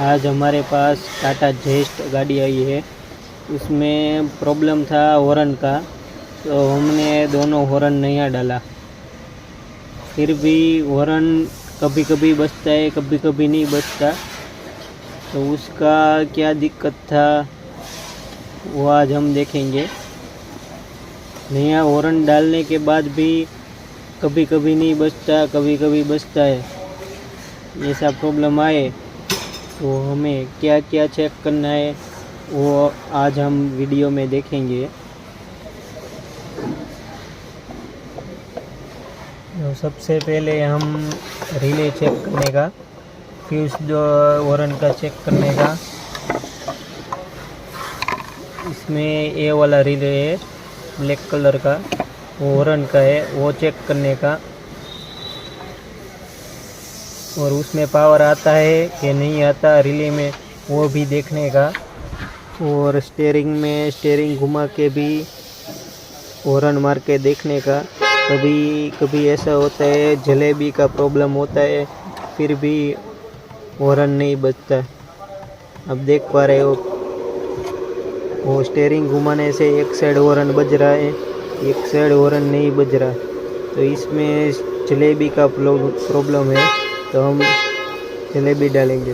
आज हमारे पास टाटा जेस्ट गाड़ी आई है। उसमें प्रॉब्लम था हॉर्न का, तो हमने दोनों हॉर्न नया डाला। फिर भी हॉर्न कभी कभी बजता है, कभी कभी नहीं बजता। तो उसका क्या दिक्कत था वो आज हम देखेंगे। नया हॉर्न डालने के बाद भी कभी कभी नहीं बजता, कभी कभी बजता है। ऐसा प्रॉब्लम आए तो हमें क्या क्या चेक करना है वो आज हम वीडियो में देखेंगे। तो सबसे पहले हम रिले चेक करने का, फ्यूज जो हॉर्न का चेक करने का। इसमें ये वाला रिले है ब्लैक कलर का, वो हॉर्न का है, वो चेक करने का। और उसमें पावर आता है कि नहीं आता रिले में वो भी देखने का। और स्टेयरिंग घुमा के भी हॉर्न मार के देखने का। कभी कभी ऐसा होता है जलेबी का प्रॉब्लम होता है, फिर भी हॉर्न नहीं बजता। अब देख पा रहे हो, वो स्टेयरिंग घुमाने से एक साइड हॉर्न बज रहा है, एक साइड हॉर्न नहीं बज रहा। तो इसमें जलेबी का प्रॉब्लम है, तो हम जलेबी डालेंगे।